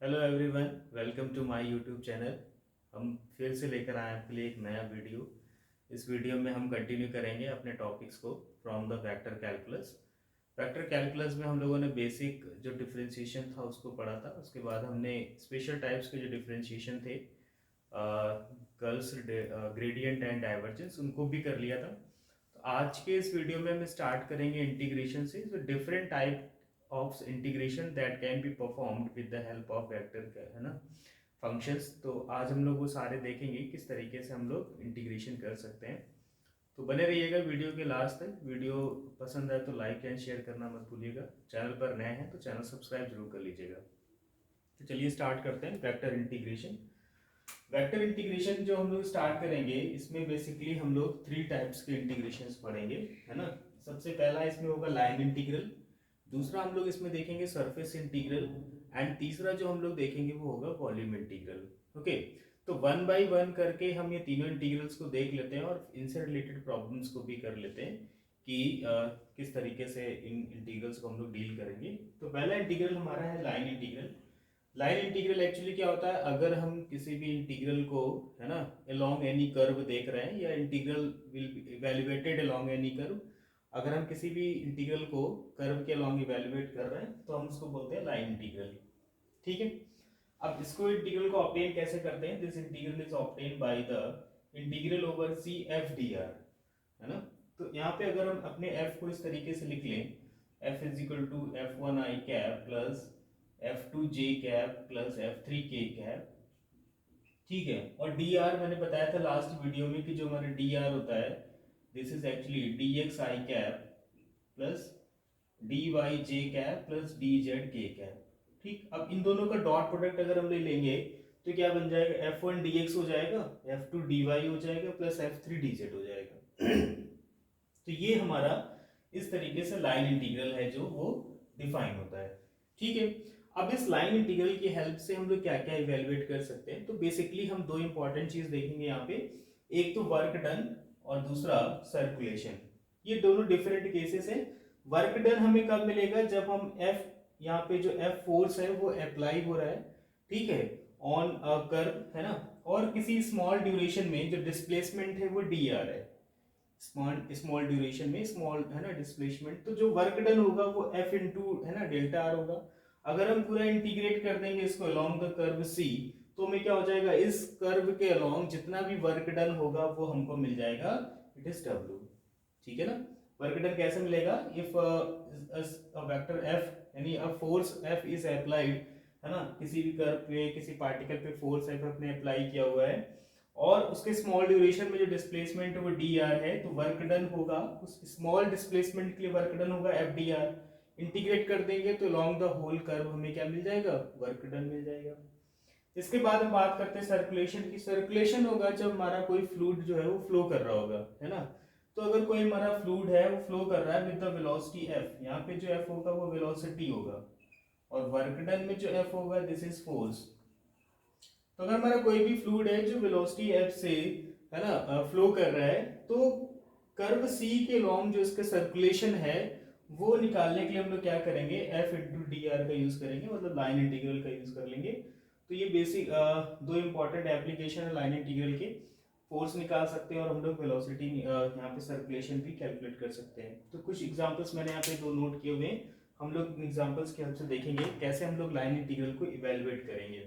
Hello everyone, welcome to my YouTube channel. हम फिर से लेकर आए आपके लिए एक नया वीडियो। इस वीडियो में हम कंटिन्यू करेंगे अपने टॉपिक्स को from the vector calculus. Vector calculus में हम लोगों ने बेसिक जो डिफरेंशिएशन था उसको पढ़ा था। उसके बाद हमने स्पेशल टाइप्स के जो डिफरेंशिएशन थे, कर्ल्स, ग्रेडियंट एंड डाइवर्जेंस, उनको भी कर लिया था। तो आज के इस वीडियो में हम स्टार्ट करेंगे इंटीग्रेशन से। जो different type of integration that can be performed with the help of vector, है ना, फंक्शंस। तो आज हम लोग वो सारे देखेंगे किस तरीके से हम लोग इंटीग्रेशन कर सकते हैं। तो बने रहिएगा वीडियो के लास्ट तक। वीडियो पसंद आए तो लाइक एंड शेयर करना मत भूलिएगा। चैनल पर नए हैं तो चैनल सब्सक्राइब जरूर कर लीजिएगा। तो चलिए स्टार्ट करते हैं वेक्टर इंटीग्रेशन। वेक्टर इंटीग्रेशन जो हम लोग स्टार्ट करेंगे, इसमें बेसिकली हम लोग थ्री टाइप्स के इंटीग्रेशंस पढ़ेंगे, है ना। सबसे पहला इसमें होगा लाइन इंटीग्रल, दूसरा हम लोग इसमें देखेंगे सरफेस इंटीग्रल, एंड तीसरा जो हम लोग देखेंगे वो होगा वॉल्यूम इंटीग्रल। ओके, तो वन बाय वन करके हम ये तीनों इंटीग्रल्स को देख लेते हैं और इनसे रिलेटेड प्रॉब्लम्स को भी कर लेते हैं कि किस तरीके से इन इंटीग्रल्स को हम लोग डील करेंगे। तो पहला इंटीग्रल हमारा है line integral. Line integral actually क्या होता है, अगर हम किसी भी इंटीग्रल को, है ना, अलोंग एनी कर्व देख रहे हैं, या integral will be evaluated along any curve, अगर हम किसी भी इंटीग्रल को कर्व के अलोंग इवैल्यूएट कर रहे हैं तो हम उसको बोलते हैं लाइन इंटीग्रल। ठीक है। अब इसको इंटीग्रल को ऑब्टेन कैसे करते हैं? This integral is obtain by the integral over C F D R, है ना। तो यहाँ पे अगर हम अपने f को इस तरीके से लिख लें, f is equal to F one I cap plus F two J cap plus F three K cap. ठीक है। और डी आर मैंने बताया था लास्ट वीडियो में कि जो हमारा डी आर होता है, this is actually D X I cap plus D Y J cap plus D Z K cap. ठीक। अब इन दोनों का डॉट प्रोडक्ट अगर हम ले लेंगे तो क्या बन जाएगा? एफ वन डी एक्स हो जाएगा, एफ टू डी वाई हो जाएगा, plus F three D Z हो जाएगा। तो ये हमारा इस तरीके से लाइन इंटीग्रल है जो वो डिफाइन होता है। ठीक है। अब इस लाइन इंटीग्रल की हेल्प से हम लोग क्या क्या इवेलुएट कर सकते हैं? तो बेसिकली हम दो इंपॉर्टेंट चीज देखेंगे यहाँ पे। एक तो वर्क डन और दूसरा सर्कुलेशन। ये दोनों डिफरेंट केसेस है। वर्क डन हमें कब मिलेगा? जब हम एफ, यहाँ पे जो एफ फोर्स है वो अप्लाई हो रहा है, ठीक है, ऑन अ कर्व, है ना, और किसी स्मॉल ड्यूरेशन में जो डिस्प्लेसमेंट है वो डी आर है। स्मॉल स्मॉल ड्यूरेशन में स्मॉल, है ना, डिस्प्लेसमेंट, तो जो वर्क डन होगा वो एफ इंटू, है ना, डेल्टा आर होगा। अगर हम पूरा इंटीग्रेट कर देंगे इसको अलोंग द कर्व सी, तो हमें क्या हो जाएगा? इस कर्व के अलोंग जितना भी वर्क डन होगा वो हमको मिल जाएगा, इट इज डब्ल्यू। ठीक है ना। वर्क डन कैसे मिलेगा? इफ वेक्टर एफ, यानी a force F is applied, है ना, किसी भी कर्व पे, किसी पार्टिकल पे फोर्स एफ अपने अप्लाई किया हुआ है, और उसके स्मॉल ड्यूरेशन में जो डिस्प्लेसमेंट है वो डी आर है, तो वर्क डन होगा उस स्मॉल डिस्प्लेसमेंट के लिए वर्क डन होगा एफ डी आर। इंटीग्रेट कर देंगे तो लॉन्ग द होल कर्व हमें क्या मिल जाएगा? वर्क डन मिल जाएगा। इसके बाद हम बात करते हैं सर्कुलेशन की। सर्कुलेशन होगा जब हमारा कोई फ्लूइड जो है वो फ्लो कर रहा होगा, है ना। तो अगर कोई हमारा फ्लूइड है वो फ्लो कर रहा है विद द वेलोसिटी एफ, यहाँ पे जो एफ होगा वो वेलोसिटी होगा, और वर्क डन में जो एफ होगा दिस इज फोर्स। तो अगर हमारा कोई भी फ्लूइड है जो वेलोसिटी एफ से, है ना, फ्लो कर रहा है, तो कर्व सी के लॉन्ग जो इसका सर्कुलेशन है वो निकालने के लिए हम लोग क्या करेंगे? एफ इंटू डी आर का यूज करेंगे, मतलब लाइन इंटीग्रल का यूज कर लेंगे। तो ये बेसिक दो इंपॉर्टेंट एप्लीकेशन है लाइन इंटीग्रल के। फोर्स निकाल सकते हैं और हम लोग वेलोसिटी यहाँ पे सर्कुलेशन भी कैलकुलेट कर सकते हैं। तो कुछ एग्जांपल्स मैंने यहाँ पे दो नोट किए हुए हैं, हम लोग एग्जांपल्स की हेल्प से देखेंगे कैसे हम लोग लाइन इंटीग्रल को इवेलुएट करेंगे।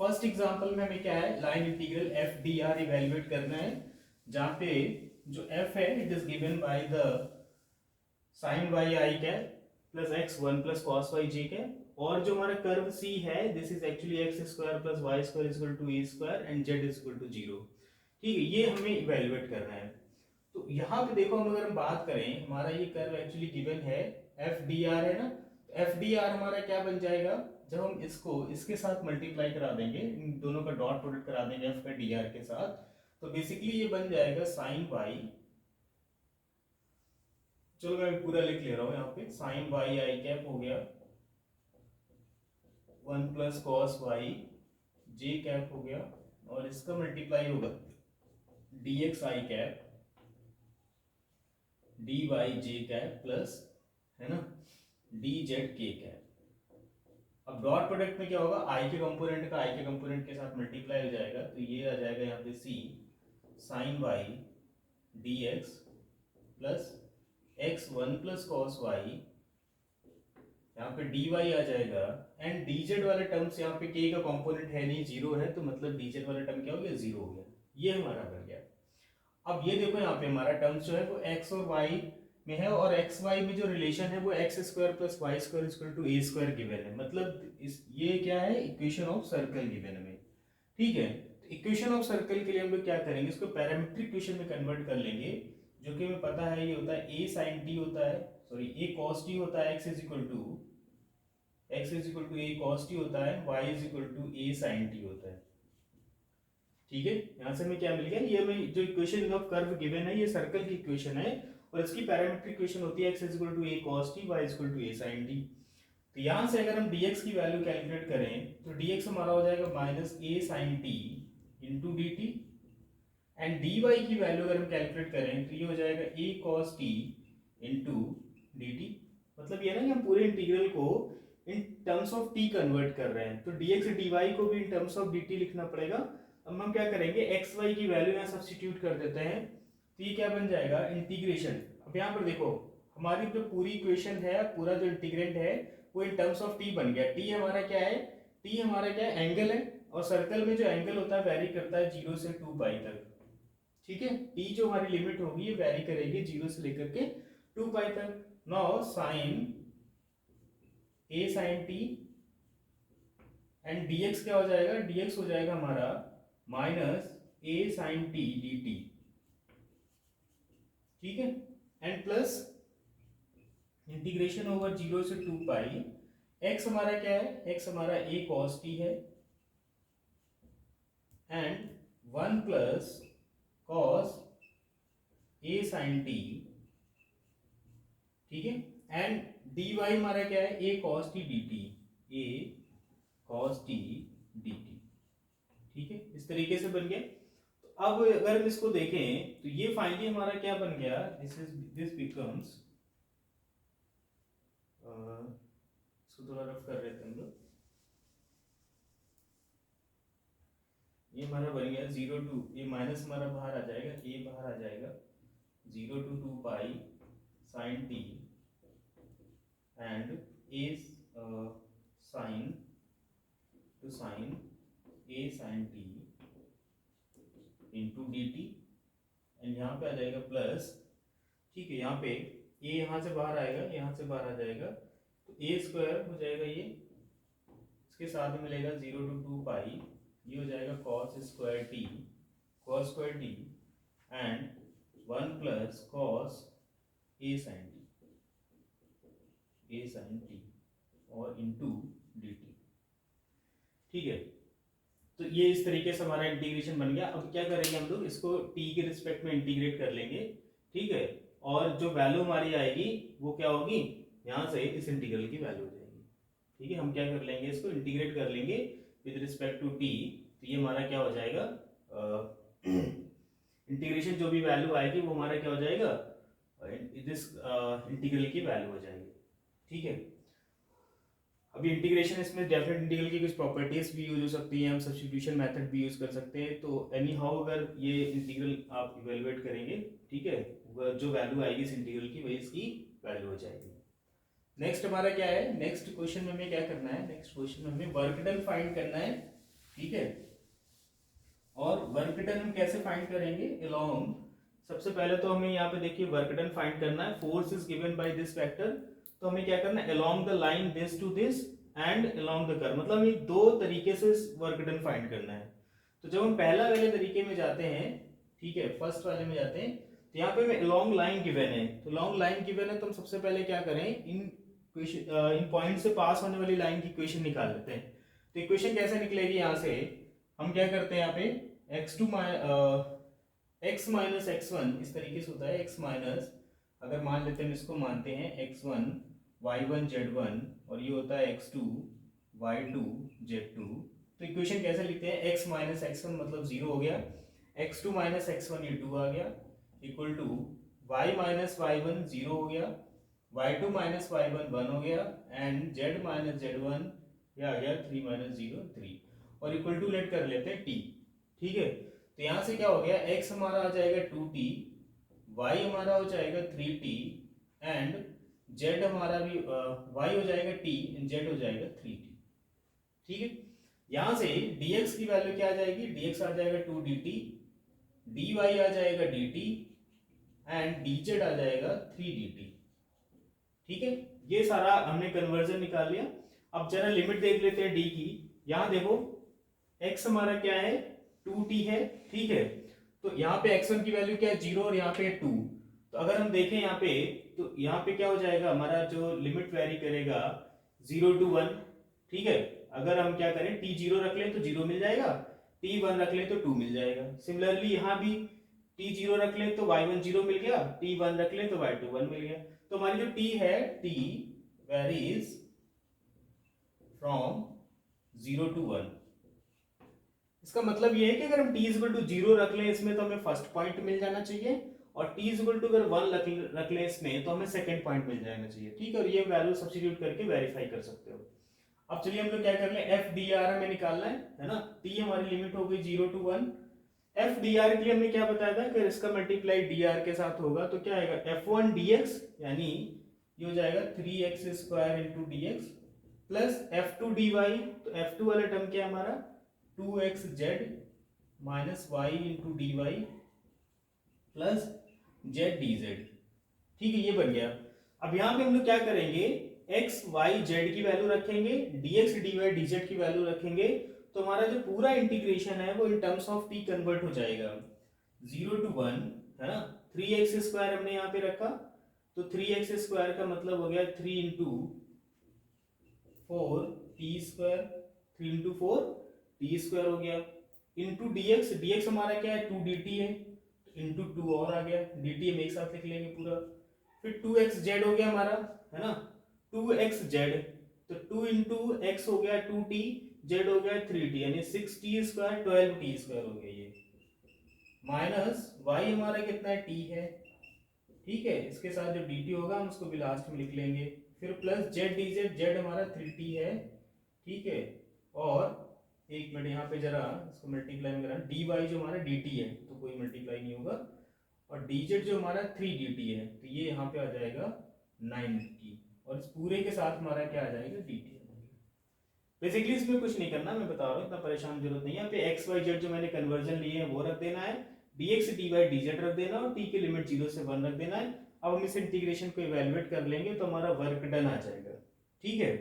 फर्स्ट एग्जांपल में हमें क्या है? Line integral F D R evaluate करना है, जहां पे जो एफ है it is given by the sine Y I cap plus x one plus cos Y J cap, और जो हमारा कर्व सी है this is actually X square plus Y square is equal to A square and Z is equal to zero. ठीक है, ये हमें evaluate करना है। तो यहाँ पे देखो, हम अगर हम बात करें, हमारा ये कर्व एक्चुअली गिवन है एफ डी आर, है ना। एफ डी आर हमारा क्या बन जाएगा? जब हम इसको इसके साथ मल्टीप्लाई करा देंगे, इन दोनों का डॉट प्रोडक्ट करा देंगे एफ का डी आर के साथ, तो बेसिकली ये बन जाएगा साइन वाई। चलो मैं पूरा लिख ले रहा हूँ यहाँ पे, साइन वाई आई कैप हो गया one plus cos Y J cap हो गया, और इसका मल्टीप्लाई होगा D X I cap D Y J cap plus, है ना, डी जेड के कैप। अब डॉट प्रोडक्ट में क्या होगा, आई के कंपोनेंट का आई के कंपोनेंट के साथ मल्टीप्लाई हो जाएगा, तो ये आ जाएगा यहाँ पे c sine y d x plus x one plus cos y, यहाँ पे डी वाई आ जाएगा, एंड डी जेड वाले टर्म्स यहाँ पे के का कंपोनेंट है नहीं, जीरो है, तो मतलब डी जेड वाला टर्म क्या हो गया, जीरो हो गया, ये हमारा बन गया। अब ये देखो यहाँ पे हमारा टर्म्स जो है वो एक्स और वाई में है, और एक्स वाई में जो रिलेशन है वो X square plus Y square equal to A square given है, मतलब इस ये क्या है, इक्वेशन ऑफ सर्कल गिवन है, ठीक है। तो इक्वेशन ऑफ सर्कल के लिए हम लोग क्या करेंगे, इसको पैरामीट्रिक इक्वेशन में कन्वर्ट कर लेंगे, जो कि हमें पता है ये होता है ए साइन टी होता है, सॉरी ए कॉस टी होता है, X is equal to A cos T होता है, Y is equal to A sine T होता है, ठीक है। यहाँ से हमें क्या मिल गया, ये हमें जो इक्वेशन ऑफ कर्व गिवन है ये सर्कल की इक्वेशन है, और इसकी पैरामीट्रिक इक्वेशन होती है X is equal to A cos T, Y is equal to A sine T. तो यहाँ से अगर हम dx की वैल्यू कैलकुलेट करें तो dx हमारा हो जाएगा minus a sine T into D T, and dy की वैल्यू अगर हम कैलकुलेट करें तो ये हो जाएगा a cos t into D t. मतलब ये ना कि हम पूरे इंटीग्रल को in terms of t convert कर रहे हैं, तो dx dy को भी इन टर्म्स ऑफ dt लिखना पड़ेगा। अब हम क्या करेंगे, एक्स वाई की वैल्यू यहाँ सब्स्टिट्यूट कर देते हैं, तो ये क्या बन जाएगा, इंटीग्रेशन। अब यहाँ पर देखो हमारी जो पूरी इक्वेशन है, पूरा जो इंटीग्रेंट है वो इन टर्म्स ऑफ t बन गया। t हमारा क्या है, t हमारा क्या है, एंगल है, और सर्कल में जो एंगल होता है वेरी करता है 0 से 2 पाई तक, ठीक है। t जो हमारी लिमिट होगी ये वेरी करेगी 0 से लेकर के 2 पाई तक। Now sine a sine t and dx क्या हो जाएगा, dx हो जाएगा हमारा minus a sine t dt, ठीक है, एंड प्लस इंटीग्रेशन ओवर 0 से 2 पाई, x हमारा क्या है, x हमारा a cos t है, and 1 plus cos a sin t, ठीक है, एंड dy हमारा क्या है, a cos t dt, a cos t dt, ठीक है, इस तरीके से बन गया। तो अब अगर हम इसको देखें तो ये फाइनली हमारा क्या बन गया, दिस बिकम्स, इसको थोड़ा रफ कर रहे थे हम लोग, ये हमारा बन गया 0 टू, ये माइनस हमारा बाहर आ जाएगा, ए बाहर आ जाएगा, 0 to 2 pi sine T and A sine to sine A sine T into D T, and यहाँ पे आ जाएगा प्लस, ठीक है, यहाँ पे ए यहाँ से बाहर आएगा, यहाँ से बाहर आ जाएगा, तो ए स्क्वायर हो जाएगा, ये इसके साथ में मिलेगा 0 टू 2 पाई, ये हो जाएगा cos square T and 1 plus cos a sin t और इंटू डी टी, ठीक है। तो ये इस तरीके से हमारा इंटीग्रेशन बन गया। अब क्या करेंगे हम लोग, इसको t के रिस्पेक्ट में इंटीग्रेट कर लेंगे, ठीक है, और जो वैल्यू हमारी आएगी वो क्या होगी, यहाँ से इस इंटीग्रल की वैल्यू हो जाएगी, ठीक है। हम क्या कर लेंगे, इसको इंटीग्रेट कर लेंगे विद रिस्पेक्ट टू t, तो ये हमारा क्या हो जाएगा, इंटीग्रेशन जो भी वैल्यू आएगी वो हमारा क्या हो जाएगा, दिस इंटीग्रल की वैल्यू हो जाएगी, ठीक है। अभी इंटीग्रेशन, इसमें डेफिनेट इंटीग्रल की कुछ प्रॉपर्टीज भी यूज हो सकती हैं, हम सब्स्टिट्यूशन मेथड भी यूज कर सकते हैं, तो एनी हाउ अगर ये इंटीग्रल आप इवेलुएट करेंगे, ठीक है, जो वैल्यू आएगी इस इंटीग्रल की वही इसकी वैल्यू हो जाएगी। नेक्स्ट हमारा क्या है, नेक्स्ट क्वेश्चन में हमें क्या करना है, नेक्स्ट क्वेश्चन में हमें वर्क डन फाइंड करना है, ठीक है। और वर्क डन हम कैसे फाइंड करेंगे, अलोंग, सबसे पहले तो हमें यहाँ पे देखिए वर्क डन फाइंड करना है, force is given by this vector, तो हमें क्या करना है, along the line this to this and along the curve, मतलब ये दो तरीके से वर्क डन फाइंड करना है। तो जब हम पहला वाले तरीके में जाते हैं, ठीक है, फर्स्ट वाले में जाते हैं, तो यहाँ पे हमें लॉन्ग लाइन गिवन है, तो लॉन्ग लाइन गिवन है तो हम सबसे पहले क्या करें, इन पॉइंट से पास होने वाली लाइन की इक्वेशन निकाल लेते हैं। तो इक्वेशन कैसे निकलेगी, यहाँ से हम क्या करते हैं, यहाँ पे x माइनस x1 इस तरीके से होता है, x माइनस, अगर मान लेते हैं हम इसको मानते हैं x1 y1 z1, और ये होता है x2 y2 z2, तो इक्वेशन कैसे लिखते हैं, x माइनस x1 मतलब 0 हो गया, x2 माइनस x1 ये 2 आ गया, equal to y minus y1 0 हो गया, y2 माइनस y1 1 हो गया, एंड z माइनस z1 ये आ गया 3 माइनस 0 3 और इक्वल टू लेट कर लेते हैं टी। ठीक है, तो यहाँ से क्या हो गया, x हमारा आ जाएगा 2t, y हमारा हो जाएगा 3t एंड z हमारा भी y हो जाएगा t एंड z हो जाएगा 3t। ठीक है, यहाँ से dx की वैल्यू क्या आ जाएगी, dx आ जाएगा 2dt, dy आ जाएगा dt एंड dz आ जाएगा 3dt। ठीक है, ये सारा हमने कन्वर्जन निकाल लिया। अब जरा लिमिट देख लेते हैं d की। यहाँ देखो x हमारा क्या है 2t है। ठीक है, तो यहाँ पे x1 की वैल्यू क्या है 0 और यहाँ पे 2। तो अगर हम देखें यहाँ पे, तो यहाँ पे क्या हो जाएगा, हमारा जो लिमिट वेरी करेगा 0 to 1। ठीक है, अगर हम क्या करें t 0 रख लें तो 0 मिल जाएगा, t 1 रख लें तो 2 मिल जाएगा। सिमिलरली यहाँ भी t 0 रख लें तो y1 0 मिल गया, t 1 रख लें तो y2 1 मिल गया। तो हमारी जो t है, t वेरीज फ्रॉम 0 to 1। इसका मतलब ये है कि अगर हम t इक्वल टू 0 रख लें इसमें तो हमें फर्स्ट पॉइंट मिल जाना चाहिए, और t इक्वल टू अगर 1 रख लें इसमें तो हमें सेकंड पॉइंट मिल जाना चाहिए। ठीक है, और ये वैल्यू सब्स्टिट्यूट करके वेरीफाई कर सकते हो। अब चलिए हम लोग क्या कर लें, एफ डी आर हमें निकालना है ना। t हमारी लिमिट हो गई 0 to 1। एफ डी आर के लिए हमने क्या बताया था कि इसका मल्टीप्लाई डी आर के साथ होगा, तो क्या आएगा f1 dx, यानी ये हो जाएगा 3x square into D x plus f2 dy। तो f2 वाला टर्म क्या है हमारा 2xz minus y into D Y plus z dz। ठीक है, ये बन गया। अब यहाँ पे हम लोग क्या करेंगे, x y z की वैल्यू रखेंगे, dx dy dz की वैल्यू रखेंगे, तो हमारा जो पूरा इंटीग्रेशन है वो इन टर्म्स ऑफ t कन्वर्ट हो जाएगा 0 to 1, है ना। 3x स्क्वायर हमने यहाँ पे रखा, तो 3x स्क्वायर का मतलब हो गया 3 into 4 t square, 3 into 4 t square हो गया, इंटू dx, dx हमारा क्या है 2 dt है, इंटू 2 और आ गया, dt हम एक साथ लिख लेंगे पूरा। फिर 2xz हो गया हमारा, है ना, 2xz, तो 2 इंटू x हो गया 2t, z हो गया 3t, यानी 6t स्क्वायर 12t स्क्वायर हो गया ये, माइनस y हमारा कितना है t है। ठीक है, इसके साथ जो dt होगा हम उसको भी लास्ट में लिख लेंगे, फिर प्लस z dz, z हमारा 3t है। ठीक है, और एक मिनट यहाँ पे जरा इसको मल्टीप्लाई में करा, dy जो हमारा dt है तो कोई मल्टीप्लाई नहीं होगा, और dz जो हमारा 3dt है तो ये यहाँ पे आ जाएगा 9t, और इस पूरे के साथ हमारा क्या आ जाएगा dt। बेसिकली इसमें कुछ नहीं करना, मैं बता रहा हूँ, इतना परेशान जरूरत नहीं है। यहाँ पे x y z जो मैंने कन्वर्जन लिए हैं वो रख देना है, dx dy dz रख देना, और t की लिमिट 0 से 1 रख देना है। अब हम इस इंटीग्रेशन को इवेलुएट कर लेंगे तो हमारा वर्क डन आ जाएगा। ठीक है,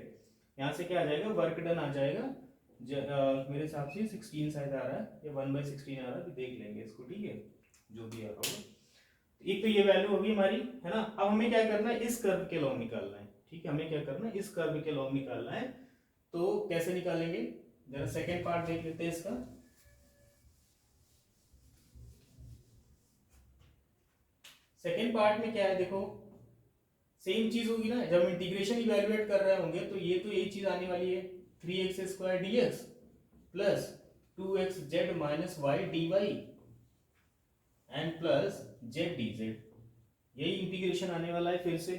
यहाँ से क्या आ जाएगा, वर्क डन आ जाएगा, मेरे हिसाब से 16 शायद आ रहा है या 1/16 आ रहा है, तो देख लेंगे इसको। ठीक है, जो भी आ रहा होगा। एक तो ये वैल्यू होगी हमारी, है ना। अब हमें क्या करना है, इस कर्व के लॉन्ग निकालना है। ठीक है, हमें क्या करना है, इस कर्व के लॉन्ग निकालना है। तो कैसे निकालेंगे, जरा सेकेंड पार्ट देख लेते हैं इसका। सेकेंड पार्ट में क्या है, देखो सेम चीज होगी ना, जब इंटीग्रेशन इवेलुएट कर रहे होंगे तो ये तो यही चीज आने वाली है, 3x square dx plus 2xz minus y dy and plus z dz, यही इंटीग्रेशन आने वाला है फिर से।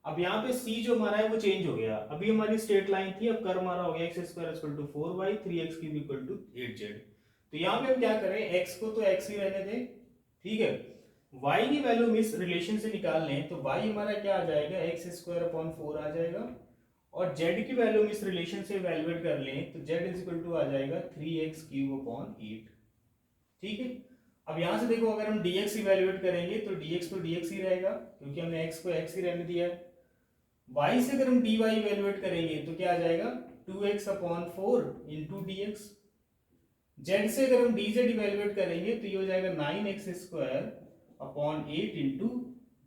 अब यहाँ पे c जो हमारा है वो चेंज हो गया, अभी हमारी स्ट्रेट लाइन थी, अब कर्व हमारा हो गया x square equal to 4y 3x cube equal to 8z। तो यहाँ पे हम क्या करें, x को तो x ही रहने दें। ठीक है, y की वैल्यू हम इस रिलेशन से निकाल लें तो y हमारा क्या आ जाएगा, x स्क्वायर अपॉन 4 आ जाएगा, और z की वैल्यू हम इस रिलेशन से इवैल्यूएट कर लें तो z इज इक्वल टू आ जाएगा 3x क्यूब अपॉन 8। ठीक है, अब यहां से देखो अगर हम dx इवैल्यूएट करेंगे तो dx तो dx ही रहेगा क्योंकि हमने x को x ही रहने दिया है। y से अगर हम dy इवैल्यूएट करेंगे तो क्या आ जाएगा 2x upon 4 into dx। z से अगर हम dz इवैल्यूएट करेंगे तो ये हो जाएगा 9x square upon 8 into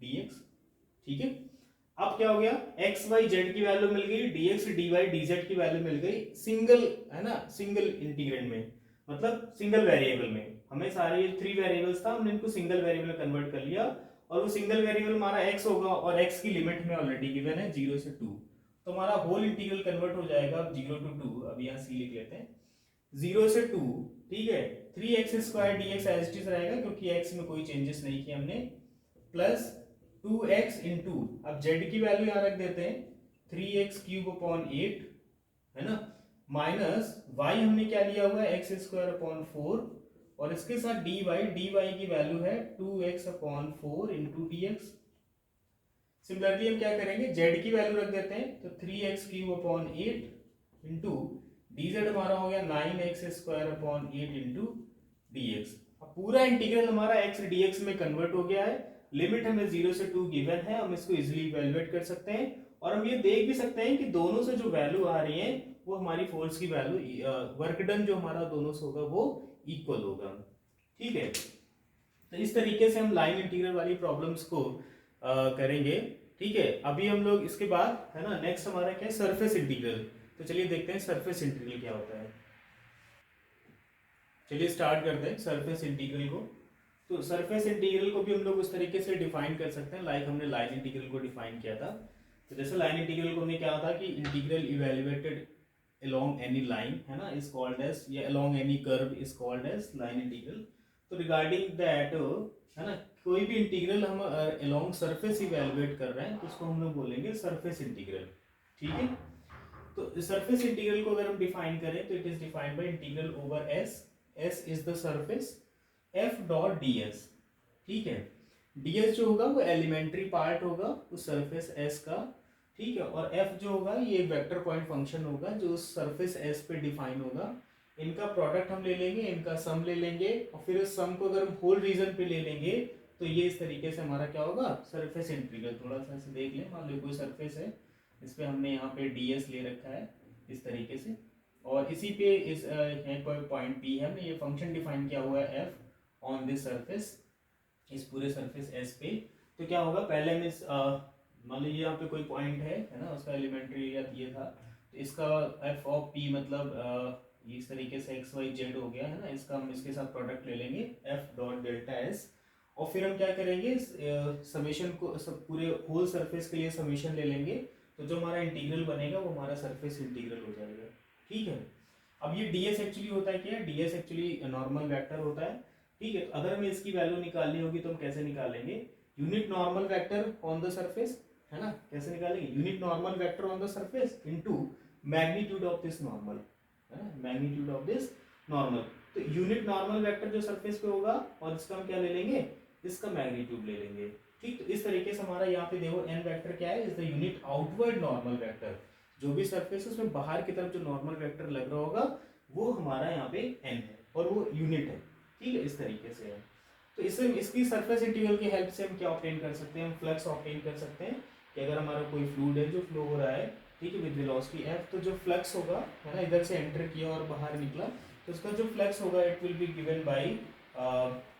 dx। ठीक है, अब क्या हो गया, x y z की वैल्यू मिल गई, dx dy dz की वैल्यू मिल गई सिंगल, है ना, सिंगल इंटीग्रेंड में, मतलब सिंगल वेरिएबल में। हमें सारे 3 वेरिएबल्स था, हमने इनको सिंगल वेरिएबल में कन्वर्ट कर लिया, और वो सिंगल वेरिएबल हमारा x होगा, और x की लिमिट में ऑलरेडी गिवन है 0 से 2, तो हमारा होल इंटीग्रल कन्वर्ट हो जाएगा 0 to 2। अब यहाँ c लिख लेते हैं, 0 से 2। ठीक है, 3x square dx as it is रहेगा क्योंकि x में कोई चेंजेस नहीं किए हमने, प्लस 2x इंटू, अब z की वैल्यू यहाँ रख देते हैं 3x क्यूब अपॉन 8, है ना, माइनस वाई हमने क्या लिया हुआ है एक्स स्क्वायर अपॉन 4 और इसके साथ डी वाई की वैल्यू है 2x upon 4 into D x. Similarly हम क्या करेंगे z की वैल्यू रख देते हैं तो 3x cube upon 8 into D Z हमारा हो गया 9x square upon 8 into D x. अब पूरा इंटीग्रल हमारा x dx में कन्वर्ट हो गया है। लिमिट हमें 0 से 2 गिवन है, हम इसको इजीली इवैल्यूएट कर सकते हैं और हम ये देख भी सकते हैं कि दोनों से जो वैल्यू आ रही है वो हमारी फोर्स की वैल्यू, वर्क डन जो हमारा दोनों से होगा वो इक्वल होगा। ठीक है, तो इस तरीके से हम लाइन इंटीग्रल वाली प्रॉब्लम्स को करेंगे। ठीक है, अभी हम लोग इसके बाद है ना नेक्स्ट हमारा क्या है सरफेस इंटीग्रल। तो चलिए देखते हैं सरफेस इंटीग्रल क्या होता है। चलिए स्टार्ट करते हैं सरफेस इंटीग्रल को। तो सरफेस इंटीग्रल को भी हम लोग उस तरीके से डिफाइन कर सकते हैं लाइक हमने लाइन इंटीग्रल को डिफाइन किया था। तो जैसे लाइन इंटीग्रल को हमने क्या था कि integral evaluated along any line है ना is called as, या along any curve is called as line integral। तो regarding that है ना कोई भी इंटीग्रल हम along सरफेस इवैल्यूएट कर रहे हैं तो उसको हम लोग बोलेंगे सरफेस इंटीग्रल। ठीक है, तो सरफेस इंटीग्रल को अगर हम डिफाइन करें तो it is defined by integral over S is the surface F dot D S. ठीक है, डी एस जो होगा वो एलिमेंट्री पार्ट होगा उस सरफेस एस का। ठीक है, और एफ जो होगा ये एक वेक्टर पॉइंट फंक्शन होगा जो उस सरफेस एस पे डिफाइन होगा। इनका प्रोडक्ट हम ले लेंगे, इनका सम ले लेंगे और फिर इस सम को अगर हम होल रीजन पे ले लेंगे तो ये इस तरीके से हमारा क्या होगा सरफेस इंटीग्रल। थोड़ा सा ऐसे देख लें, मान लो कोई सरफेस है, इस पे हमने यहाँ पे ds ले रखा है इस तरीके से और इसी पे इस कोई पॉइंट P है, हमने ये फंक्शन डिफाइन किया हुआ है f ऑन दिस सरफेस, इस पूरे सरफेस S पे। तो क्या होगा पहले हम इस मान लीजिए यहाँ पे कोई पॉइंट है ना उसका एलिमेंट्री एरिया दिया था, तो इसका f ऑफ p मतलब इस तरीके से x y z हो गया है ना, इसका हम इसके साथ प्रोडक्ट ले लेंगे f डॉट डेल्टा s और फिर हम क्या करेंगे समेशन को सब पूरे होल सरफेस के लिए समेशन ले लेंगे। तो जो हमारा इंटीग्रल बनेगा वो हमारा सरफेस इंटीग्रल हो जाएगा। ठीक है, अब ये ds एक्चुअली होता है क्या, ds एक्चुअली नॉर्मल वेक्टर होता है। ठीक है, अगर हमें इसकी वैल्यू निकालनी होगी तो हम कैसे निकालेंगे, unit normal vector on the surface है ना, कैसे निकालेंगे unit normal vector on the surface into magnitude of this normal है ना, मैग्नीट्यूड ऑफ दिस नॉर्मल। तो यूनिट नॉर्मल वेक्टर जो सरफेस पे होगा और इसका हम क्या ले लेंगे, इसका मैग्नीट्यूड ले लेंगे। ठीक, तो इस तरीके से हमारा यहाँ पे देखो n वेक्टर क्या है, is the unit outward normal vector. जो भी सरफेस है उसमें बाहर की तरफ जो नॉर्मल वेक्टर लग रहा होगा वो हमारा यहाँ पे n है और वो यूनिट है। ठीक है, इस तरीके से है। तो इससे इसकी सरफेस इंटीग्रल की हेल्प से हम क्या ऑब्टेन कर सकते हैं, हम फ्लक्स ऑब्टेन कर सकते हैं कि अगर हमारा कोई फ्लूइड है जो फ्लो हो रहा है, ठीक है, विद वेलोसिटी f, तो जो फ्लक्स होगा है ना, इधर से एंटर किया और बाहर निकला, तो उसका जो फ्लक्स होगा it will be given bye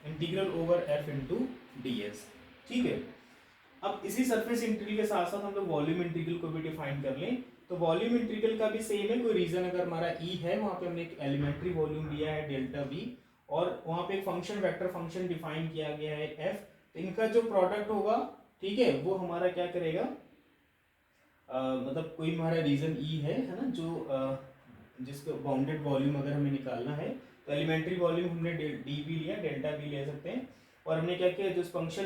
integral over f into ds। ठीक है, अब इसी सरफेस इंटीग्रल के साथ साथ हम लोग वॉल्यूम इंटीग्रल को भी डिफाइन कर लें। तो वॉल्यूम इंटीग्रल का भी सेम है, कोई रीजन अगर हमारा E है वहाँ पे हमने एक एलिमेंट्री वॉल्यूम लिया है डेल्टा V और वहाँ पे एक फंक्शन वेक्टर फंक्शन डिफाइन किया गया है f। तो इनका जो प्रोडक्ट होगा ठीक है वो हमारा क्या करेगा, मतलब कोई हमारा रीजन E है ना, जो जिसका बाउंडेड वॉल्यूम अगर हमें निकालना है तो एलिमेंट्री वॉल्यूम हमने dv लिया, डेल्टा v ले सकते हैं और हमने क्या किया जो फंक्शन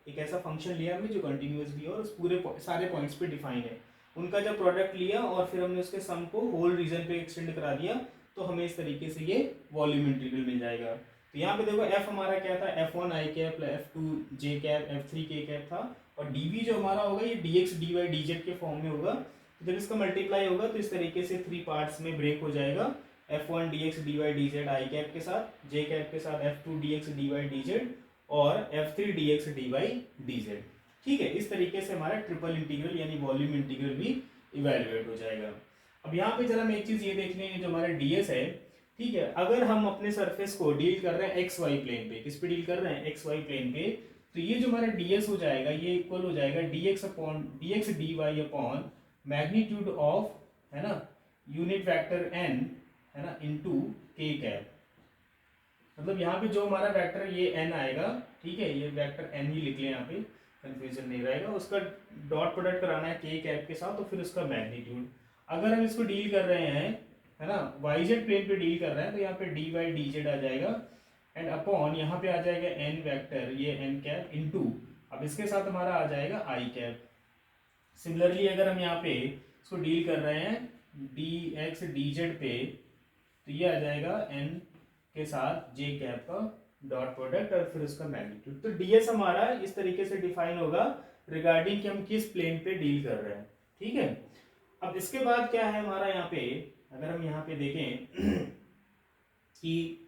एक ऐसा फंक्शन लिया हमने जो कंटिन्यूअस भी है और उस पूरे सारे पॉइंट्स पे डिफाइन है, उनका जब प्रोडक्ट लिया और फिर हमने उसके सम को होल रीजन पे एक्सटेंड करा दिया तो हमें इस तरीके से ये वॉल्यूम इंटीग्रल मिल जाएगा। तो यहाँ पे देखो f हमारा क्या था, f1 i cap, f2 j cap, f3 k cap था और dv जो हमारा होगा ये dx dy dz के फॉर्म में होगा। तो जब इसका मल्टीप्लाई होगा तो इस तरीके से 3 पार्ट्स में ब्रेक हो जाएगा, f1 dx dy dz i cap के साथ, j कैप के साथ f2 dx dy dz और f3 dx dy dz। ठीक है, इस तरीके से हमारा ट्रिपल इंटीग्रल यानी वॉल्यूम इंटीग्रल भी इवैल्यूएट हो जाएगा। अब यहाँ पे जरा हम एक चीज ये देख लेंगे, जो हमारा ds है, ठीक है, अगर हम अपने सरफेस को डील कर रहे हैं एक्स वाई प्लेन पे, किस पे डील कर रहे हैं, एक्स वाई प्लेन पे, तो ये जो हमारा ds हो जाएगा ये इक्वल हो जाएगा dx dy upon magnitude of है ना यूनिट वेक्टर n है ना इनटू k कैप। मतलब यहाँ पे जो हमारा वेक्टर ये n आएगा, ठीक है, ये वेक्टर n ही लिख लें, यहाँ पे कंफ्यूजन नहीं रहेगा, उसका डॉट प्रोडक्ट कराना है k कैप के साथ, तो फिर उसका मैग्नीट्यूड। अगर हम इसको डील कर रहे हैं है ना yz प्लेन पे डील कर रहे हैं तो यहाँ पे dy dz आ जाएगा एंड अपॉन यहाँ पे आ जाएगा n वेक्टर ये n कैप इनटू, अब इसके साथ हमारा आ जाएगा i कैप। सिमिलरली अगर हम यहाँ पे इसको डील कर रहे हैं डी एक्स डी जेड पे, तो ये आ जाएगा एन के साथ जे कैप का डॉट प्रोडक्ट और फिर उसका मैग्नीट्यूड। तो डीएस हमारा इस तरीके से डिफाइन होगा रिगार्डिंग कि हम किस प्लेन पे डील कर रहे हैं, ठीक है। अब इसके बाद क्या है हमारा यहाँ पे, अगर हम यहाँ पे देखें कि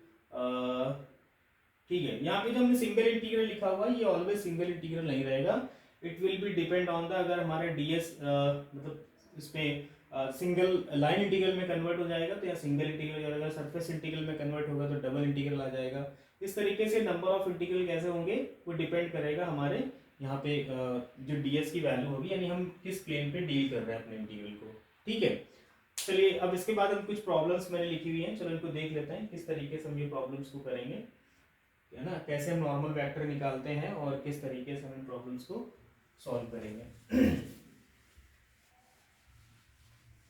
ठीक है, यहाँ पे जो हमने सिंगल इंटीग्रल लिखा हुआ है ये ऑलवेज सिंगल इंटीग्रल नहीं रहेगा, it will B depend on the, अगर हमारा डीएस मतलब इसमें सिंगल लाइन इंटीग्रल में कन्वर्ट हो जाएगा तो या सिंगल इंटीग्रल, और अगर सरफेस इंटीग्रल में कन्वर्ट होगा तो डबल इंटीग्रल आ जाएगा। इस तरीके से नंबर ऑफ इंटीग्रल कैसे होंगे वो डिपेंड करेगा हमारे यहाँ पे जो डीएस की वैल्यू होगी, यानी हम किस प्लेन पे डील कर रहे हैं अपने इंटीग्रल को, ठीक है। चलिए अब इसके बाद हम कुछ प्रॉब्लम्स मैंने लिखी हुई हैं, चलो इनको देख लेते हैं किस तरीके से हम ये प्रॉब्लम्स को करेंगे, है ना, कैसे हम नॉर्मल वेक्टर निकालते हैं और किस तरीके से हम इन प्रॉब्लम्स को सॉल्व करेंगे।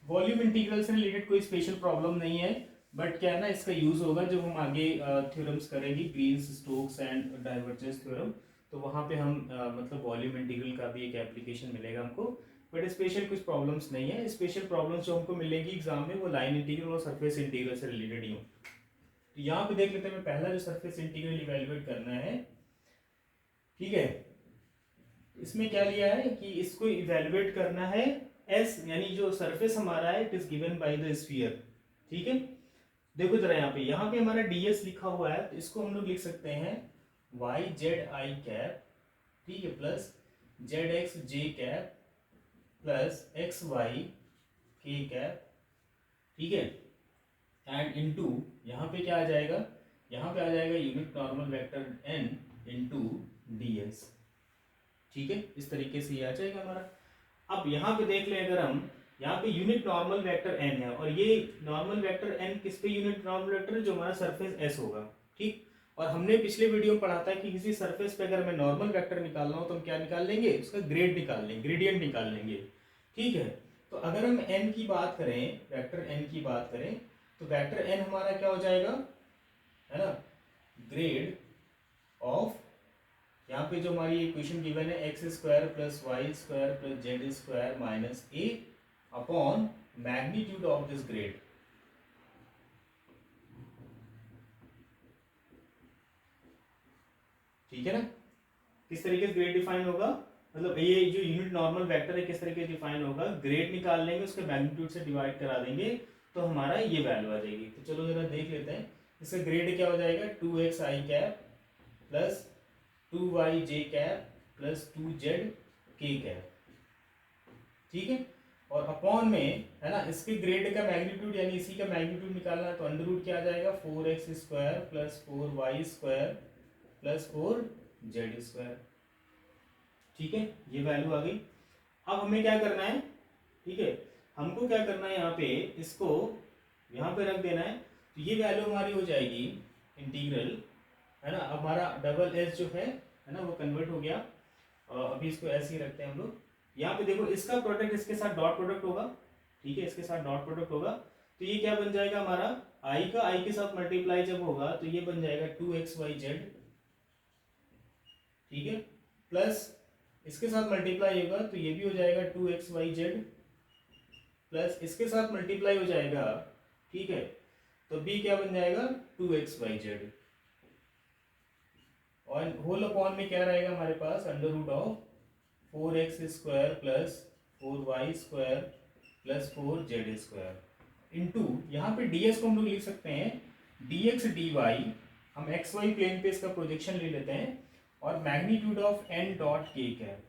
वॉल्यूम इंटीग्रल से रिलेटेड कोई स्पेशल प्रॉब्लम नहीं है, बट क्या है ना, इसका यूज होगा जब हम आगे थ्योरम्स करेंगे, Green's, Stokes and divergence theorem, तो वहाँ पे हम मतलब वॉल्यूम इंटीग्रल का भी एक एप्लीकेशन मिलेगा हमको, बट स्पेशल कुछ प्रॉब्लम्स नहीं है। स्पेशल प्रॉब्लम्स जो हमको मिलेंगी एग्जाम में वो लाइन इंटीग्रल और सरफेस इंटीग्रल से रिलेटेड ही हो। तो यहाँ पे देख लेते हैं, पहला जो सरफेस इंटीग्रल इवेल्युएट करना है, ठीक है, इसमें क्या लिया है कि इसको इवेल्युएट करना है एस, यानी जो सरफेस हमारा है it is given by the sphere, ठीक है। देखो जरा यहाँ पे हमारा ds लिखा हुआ है, तो इसको हम लोग लिख सकते हैं y z i कैप, ठीक है, plus z x j cap plus x y k cap, ठीक है, एंड इनटू यहाँ पे क्या आ जाएगा, यहाँ पे आ जाएगा unit normal vector n into ds, ठीक है, इस तरीके से ये आ जाएगा हमारा। अब यहाँ पे देख लें, अगर हम यहाँ पे यूनिट नॉर्मल वेक्टर n है, और ये नॉर्मल वेक्टर n किस पे यूनिट नॉर्मल वेक्टर है, जो हमारा सरफेस s होगा, ठीक। और हमने पिछले वीडियो में पढ़ा था कि किसी सरफेस पे अगर मैं नॉर्मल वेक्टर निकाल रहा हूँ तो हम क्या निकाल लेंगे, उसका ग्रेड निकाल लेंगे, ग्रेडियंट निकाल लेंगे, ठीक है। तो अगर हम n की बात करें, वेक्टर n की बात करें, तो वेक्टर n हमारा क्या हो जाएगा, है ना, ग्रेड ऑफ, यहाँ पे जो हमारी इक्वेशन गिवन है X square plus Y square plus Z square minus A upon magnitude of this grad, ठीक है ना। किस तरीके से ग्रेड डिफाइन होगा, मतलब ये जो यूनिट नॉर्मल वेक्टर है किस तरीके से डिफाइन होगा, ग्रेड निकाल लेंगे, उसके मैग्नीट्यूड से डिवाइड करा देंगे तो हमारा ये वैल्यू आ जाएगी। तो चलो जरा देख लेते हैं, इसका ग्रेड क्या हो जाएगा, 2x i cap plus 2y j cap plus 2z k cap, ठीक है। और अपॉन में, है ना, इसके ग्रेड का मैग्नीट्यूड यानी इसी का मैग्नीट्यूड निकालना है, तो अंडर रूट क्या आ जाएगा, 4x square plus 4y square plus 4z square, ठीक है, ये वैल्यू आ गई। अब हमें क्या करना है, ठीक है, हमको क्या करना है, यहाँ पे इसको यहाँ पे रख देना है, तो ये वैल्यू हमारी हो जाएगी इंटीग्रल, है ना। अब हमारा डबल एस जो है ना, वो कन्वर्ट हो गया, अभी इसको ऐसे ही रखते हैं हम लोग। यहाँ पे देखो इसका प्रोडक्ट इसके साथ डॉट प्रोडक्ट होगा, ठीक है, इसके साथ डॉट प्रोडक्ट होगा, तो ये क्या बन जाएगा हमारा, i का i के साथ मल्टीप्लाई जब होगा तो ये बन जाएगा 2xyz, ठीक है, प्लस इसके साथ मल्टीप्लाई होगा तो ये भी हो जाएगा 2xyz, प्लस इसके साथ मल्टीप्लाई हो जाएगा, ठीक है, तो b क्या बन जाएगा 2xyz, और होल अपॉन में क्या रहेगा हमारे पास, under root of 4x square plus 4y square plus 4z square into, यहाँ पे ds को हम लोग लिख सकते हैं dx dy, हम xy प्लेन पे इसका प्रोजेक्शन ले लेते हैं, और magnitude of n dot k cap,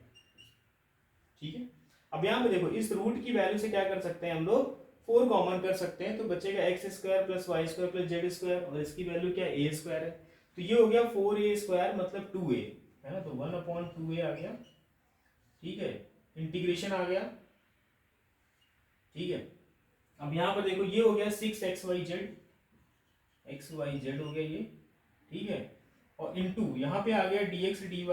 ठीक है। अब यहाँ पे देखो इस रूट की वैल्यू से क्या कर सकते हैं हम लोग, 4 कॉमन कर सकते हैं, तो बचेगा X square plus Y square plus Z square, और इसकी वैल्यू क्या है, ए स्क्वायर है, तो ये हो गया 4a स्क्वायर मतलब 2a, है ना, तो 1/2a आ गया, ठीक है, इंटीग्रेशन आ गया, ठीक है। अब यहाँ पर देखो ये हो गया 6xyz, xyz हो गया ये, ठीक है, और इनटू यहाँ पे आ गया dx dy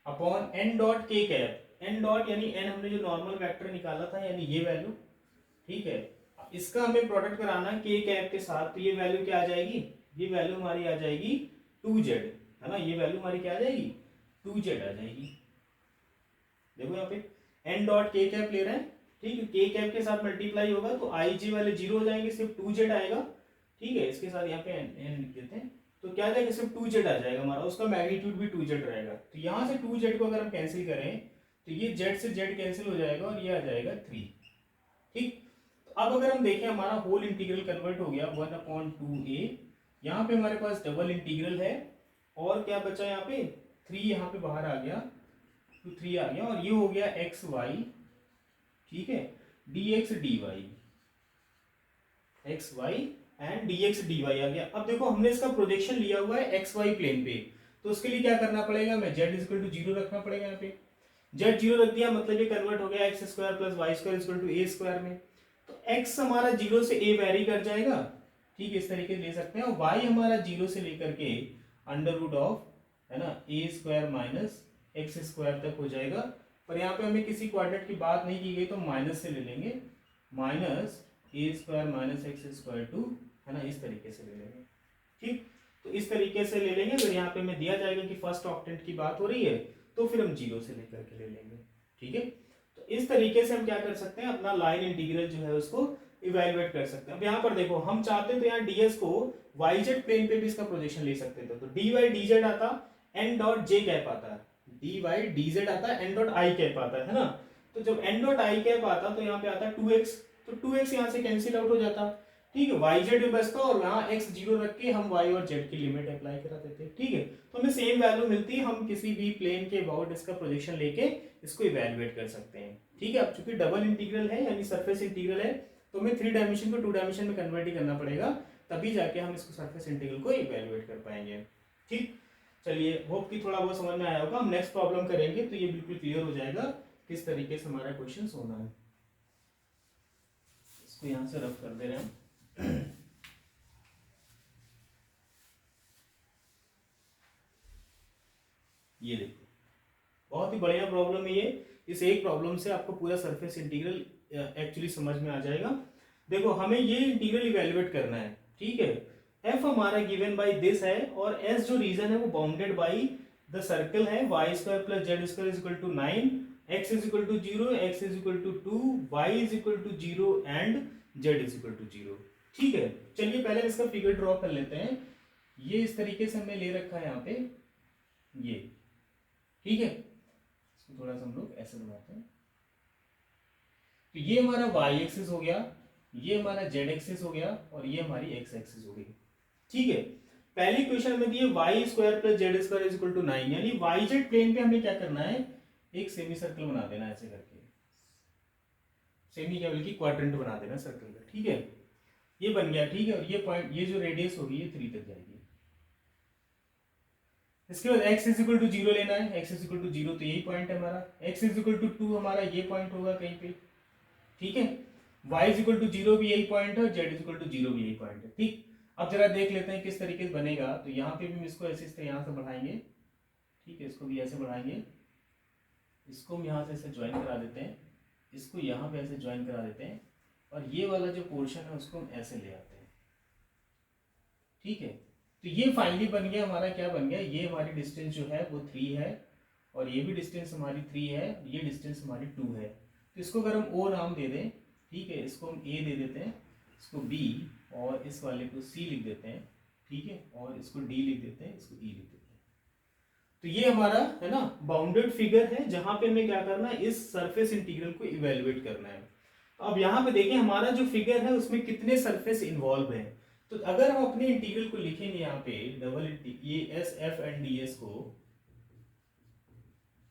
upon n dot k cap, n dot यानी n हमने जो नॉर्मल वेक्टर निकाला था यानी ये वैल्यू, ठीक है। अब इसका हमें प्रोडक्ट कराना है k कैप के साथ, तो ये वैल्यू क्या आ जाएगी, ये वैल्यू हमारी आ जाएगी 2z, है ना, ये वैल्यू हमारी क्या आ जाएगी 2z आ जाएगी। देखो यहाँ पे n डॉट k कैप ले रहे हैं, ठीक है, के कैप के साथ मल्टीप्लाई होगा तो आई जे वाले जीरो हो जाएंगे, सिर्फ 2z आएगा। ठीक है, इसके साथ यहाँ पे n लिख देते हैं, तो क्या आ जाएगा, सिर्फ 2z आ जाएगा हमारा, उसका मैग्नीट्यूड भी 2z रहेगा। तो यहाँ से 2z को अगर हम कैंसिल करें तो ये z से z कैंसिल हो जाएगा और ये आ जाएगा 3। ठीक, तो अब अगर हम देखें हमारा होल इंटीग्रल कन्वर्ट हो गया 1/2a, यहाँ पे हमारे पास डबल इंटीग्रल है और क्या बचा यहाँ पे 3, यहाँ पे बाहर आ गया तो 3 आ गया और ये हो गया एक्स वाई। ठीक है, dx dy, X Y and dx dy आ गया। अब देखो हमने इसका प्रोजेक्शन लिया हुआ है एक्स वाई प्लेन पे, तो उसके लिए क्या करना पड़ेगा, मैं z इक्वल टू 0 रखना पड़ेगा यहाँ पे। z 0 रख दिया मतलब ये कन्वर्ट हो गया X square plus Y square equal to A square में। तो x हमारा 0 से a वेरी कर जाएगा, ठीक है, इस तरीके से ले सकते हैं, और y हमारा 0 से लेकर के अंडर रूट ऑफ, है ना, ए स्क्वायर माइनस एक्स स्क्वायर तक हो जाएगा। पर यहाँ पे हमें किसी क्वाड्रेट की बात नहीं की गई तो माइनस से ले लेंगे, minus A square minus X square to, है ना, इस तरीके से ले लेंगे। ठीक, तो इस तरीके से ले लेंगे। फिर यहाँ पे हमें दिया जाएगा कि फर्स्ट ऑक्टेंट की बात हो रही है तो फिर हम 0 से लेकर के ले लेंगे। ठीक है, तो इस तरीके से हम क्या कर सकते हैं, अपना लाइन इंटीग्रल जो है उसको इवेलुएट कर सकते हैं। अब यहाँ पर देखो हम चाहते तो यहाँ ds को yz प्लेन पे भी इसका प्रोजेक्शन ले सकते थे, तो dy dz आता n डॉट j कैप आता, dy dz आता n डॉट i कैप आता है ना। तो जब n डॉट i कैप आता तो यहाँ पे आता 2x, तो 2x यहाँ से कैंसिल आउट हो जाता। ठीक है, yz में बचता और यहाँ x 0 रख के हम y और z की लिमिट अप्लाई करा देते। ठीक है, तो हमें सेम वैल्यू मिलती है, हम किसी भी प्लेन के अबाउट इसका प्रोजेक्शन लेके इसको इवेलुएट कर सकते हैं। ठीक है, अब चूंकि डबल इंटीग्रल है यानी सरफेस इंटीग्रल है तो हमें 3 डायमेंशन को 2 डायमेंशन में कन्वर्ट ही करना पड़ेगा, तभी जाके हम इसको सरफेस इंटीग्रल को इवेलुएट कर पाएंगे। ठीक, चलिए, होप कि थोड़ा बहुत समझ में आया होगा। हम नेक्स्ट प्रॉब्लम करेंगे तो ये बिल्कुल क्लियर हो जाएगा किस तरीके से हमारा क्वेश्चन होना है। इसको यहाँ से रफ कर दे रहे हैं। ये देखो, बहुत ही बढ़िया प्रॉब्लम है ये। इस एक प्रॉब्लम से आपको पूरा सरफेस इंटीग्रल एक्चुअली समझ में आ जाएगा। देखो हमें ये इंटीग्रल इवेलुएट करना है। ठीक है, f हमारा गिवन बाय दिस है और s जो रीजन है वो बाउंडेड बाय द सर्कल है y square plus Z square is equal to 9, x is equal to 0, x is equal to 2, y is equal to 0 and z is equal to 0। ठीक है, चलिए पहले इसका figure draw कर लेते हैं। ये इस तरीके से हमने ले रखा है यहाँ पे ये। ठीक है, इसको थोड़ा सा हम लोग ऐसे बनाते हैं। तो ये हमारा y एक्सिस हो गया, ये हमारा z एक्सिस हो गया और ये हमारी x एक्सिस हो गई। ठीक है, पहली क्वेश्चन में दिए y square plus Z square is equal to 9, यानी yz प्लेन पे हमें क्या करना है, एक सेमी सर्कल बना देना ऐसे करके, सेमी क्या बल्कि क्वाड्रेंट बना देना सर्कल का। ठीक है, ये बन गया। ठीक है, और ये पॉइंट, ये जो रेडियस होगी ये 3 तक जाएगी। इसके बाद x इज इक्वल टू 0 लेना है, x इज इक्वल टू 0 तो यही पॉइंट है हमारा, x इज इक्वल टू 2 हमारा ये पॉइंट होगा कहीं पे। ठीक है, y इज इक्वल टू 0 भी यही पॉइंट है और z इज इक्वल टू 0 भी यही पॉइंट है। ठीक, अब जरा देख लेते हैं किस तरीके से बनेगा। तो यहाँ पे भी हम इसको ऐसे से यहाँ से बढ़ाएंगे। ठीक है, इसको भी ऐसे बढ़ाएंगे, इसको हम यहाँ से ऐसे ज्वाइन करा देते हैं, इसको यहाँ पे ऐसे ज्वाइन करा देते हैं और ये वाला जो पोर्शन है उसको हम ऐसे ले आते हैं। ठीक है, तो ये फाइनली बन गया हमारा, क्या बन गया, ये हमारी डिस्टेंस जो है वो 3 है और ये भी डिस्टेंस हमारी 3 है, ये डिस्टेंस हमारी 2 है। तो इसको अगर हम O नाम दे दें, ठीक है, इसको हम A दे देते हैं, इसको B और इस वाले को C लिख देते हैं। ठीक है, और इसको D लिख देते हैं, इसको E लिख देते हैं। तो ये हमारा है ना बाउंडेड फिगर है जहां पे हमें क्या करना है, इस सरफेस इंटीग्रल को इवेलुएट करना है। तो अब यहाँ पे देखें हमारा जो फिगर है उसमें कितने सरफेस इन्वॉल्व हैं। तो अगर हम अपने इंटीग्रल को लिखेंगे यहाँ पे डबल ये S F and D S को,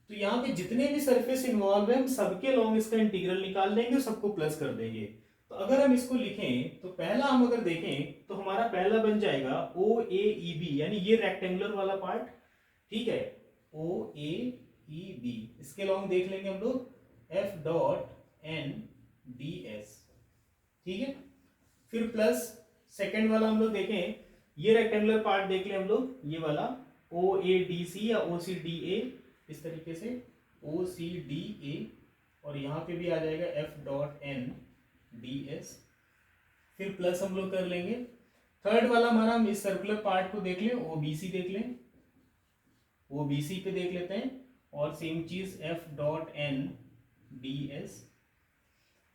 तो यहाँ पे जितने भी सरफेस इन्वॉल्व है हम सबके लॉन्ग इसका इंटीग्रल निकाल लेंगे और सबको प्लस कर देंगे। तो अगर हम इसको लिखें तो पहला हम अगर देखें तो हमारा पहला बन जाएगा ओ ए ई बी, यानी ये रेक्टेंगुलर वाला पार्ट। ठीक है, ओ ए ई बी, इसके लॉन्ग देख लेंगे हम लोग F dot N D S. ठीक है, फिर प्लस सेकेंड वाला हम लोग देखें, ये रेक्टेंगुलर पार्ट देख लें हम लोग, ये वाला ओ ए डी सी या ओ सी डी ए, इस तरीके से ओ सी डी ए, और यहाँ पे भी आ जाएगा F dot N D S. फिर प्लस हम लोग कर लेंगे। थर्ड वाला हमारा, हम इस सर्कुलर पार्ट को देख लें, ओ बी सी देख लें, ओ बी सी पे देख लेते हैं, और सेम चीज F dot N D S.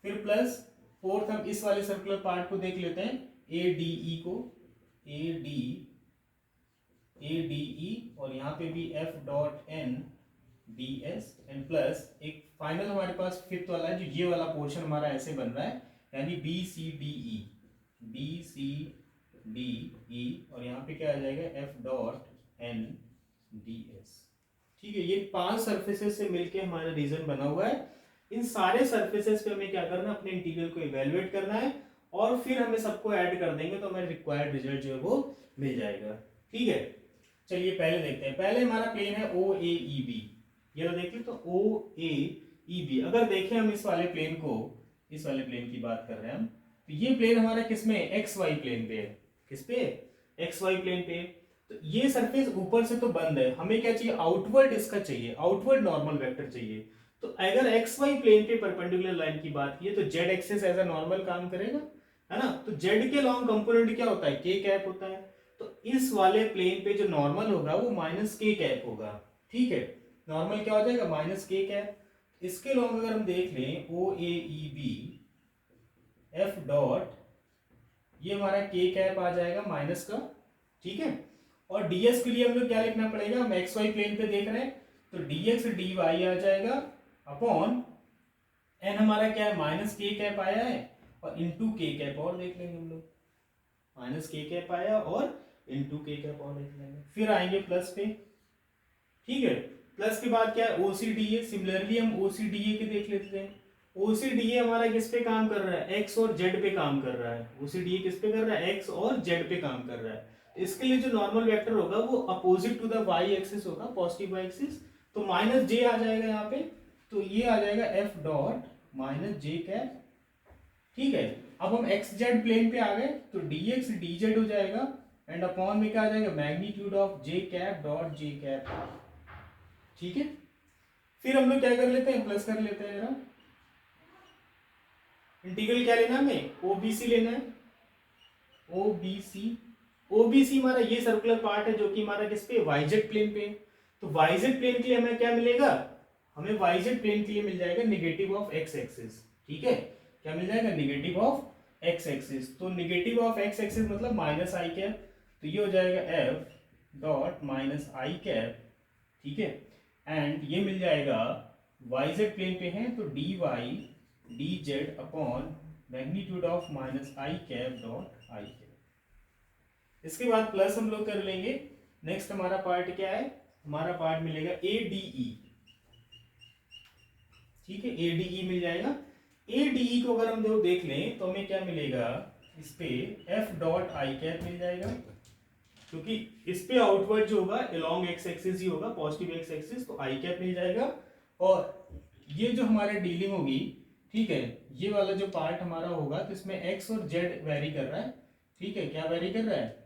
फिर प्लस फोर्थ हम इस वाले सर्कुलर पार्ट को देख लेते हैं, ए डी ई को, ए डी ई, और यहाँ पे भी F dot N D S, and plus एक फाइनल हमारे पास फिफ्थ वाला है, जो ये वाला पोर्शन हमारा ऐसे बन रहा है, यानी B C D E, B C D E, और यहाँ पे क्या आ जाएगा F dot N D S. ठीक है, ये 5 सरफेसेस से मिलके हमारा रीजन बना हुआ है। इन सारे सरफेसेस पे हमें क्या करना है, अपने इंटीग्रल को इवेलुएट करना है, और फिर हमें सबको ऐड कर देंगे तो हमें रिक्वायर्ड रिजल्ट जो है वो मिल जाएगा। ठीक है, चलिए पहले देखते हैं। पहले हमारा प्लेन है ओ ए ई बी, ये लो देखिए, तो ओ ए ई बी। अगर देखें हम इस वाले प्लेन को, इस वाले प्लेन की बात कर रहे हैं हम, तो ये प्लेन हमारा किसमें, एक्स वाई प्लेन पे है। किस पे, एक्स वाई प्लेन पे। तो ये सरफेस ऊपर से तो बंद है, हमें क्या चाहिए, आउटवर्ड इसका चाहिए, आउटवर्ड नॉर्मल वेक्टर चाहिए। तो अगर एक्स वाई प्लेन पे परपेंडिकुलर लाइन की बात की तो z axis as a normal काम करेगा, है ना। तो जेड के लॉन्ग कंपोनेंट क्या होता है, के कैप होता है। तो इस वाले प्लेन पे जो नॉर्मल होगा वो माइनस के कैप होगा। ठीक है, नॉर्मल क्या हो जाएगा, माइनस के कैप। इसके लॉन्ग अगर हम देख लें ओ ए ई बी एफ डॉट, ये हमारा के कैप आ जाएगा माइनस का। ठीक है, और डीएस के लिए हम लोग क्या लिखना पड़ेगा, हम एक्स वाई प्लेन पे देख रहे हैं, तो डीएक्स डी वाई आ जाएगा अपॉन एन, हमारा क्या है, माइनस के कैप आया है, और इंटू के कैप और देख लेंगे हम लोग, माइनस के कैप आया और इंटू के कैप और देख लेंगे। फिर आएंगे प्लस पे। ठीक है, प्लस के बाद क्या है, ओसीडीए। सिमिलरली हम ओसीडीए के देख लेते हैं। ओसीडीए हमारा किस पे काम कर रहा है, एक्स और जेड पे काम कर रहा है। ओसीडीए किस पे कर रहा है, एक्स और जेड पे काम कर रहा है। इसके लिए जो नॉर्मल वेक्टर होगा वो opposite to the y axis होगा, पॉजिटिव वाई एक्सिस। तो माइनस जे आ जाएगा यहाँ पे, तो ये आ जाएगा F dot minus j cap. ठीक है, अब हम एक्स जेड प्लेन पे आ गए, तो dx dz हो जाएगा, एंड अपॉन में क्या आ जाएगा, magnitude of J cap dot J cap. ठीक है, फिर हम लोग क्या कर लेते हैं, प्लस कर लेते हैं जरा। इंटीग्रल क्या लेना है हमें, ओबीसी लेना है, ओबीसी। ओबीसी हमारा ये सर्कुलर पार्ट है जो कि हमारा किस पे, वाईजेड प्लेन पे। तो वाईजेड प्लेन के लिए हमें क्या मिलेगा, हमें वाईजेड प्लेन के लिए मिल जाएगा नेगेटिव ऑफ एक्स एक्सिस। ठीक है, क्या मिल जाएगा, नेगेटिव ऑफ एक्स एक्सिस। तो नेगेटिव ऑफ एक्स एक्सिस मतलब माइनस आई कैप, तो ये हो जाएगा F dot minus i cap. ठीक है, एंड ये मिल जाएगा वाईजेड प्लेन पे है, तो d y d z upon magnitude of minus i cap dot i cap. इसके बाद प्लस हम लोग कर लेंगे। नेक्स्ट हमारा पार्ट क्या है, हमारा पार्ट मिलेगा ए डी ई। ठीक है, ए डी ई मिल जाएगा। ए डी ई को अगर हम देख लें तो हमें क्या मिलेगा, इस पे एफ डॉट आई कैप मिल जाएगा, क्योंकि इस पे आउटवर्ड जो होगा अलोंग एक्स एक्सिस ही होगा, पॉजिटिव एक्स एक्सिस, तो आई कैप मिल जाएगा। और ये जो हमारे डीलिंग होगी, ठीक है, ये वाला जो पार्ट हमारा होगा, तो इसमें एक्स और जेड वेरी कर रहा है। ठीक है, क्या वेरी कर रहा है,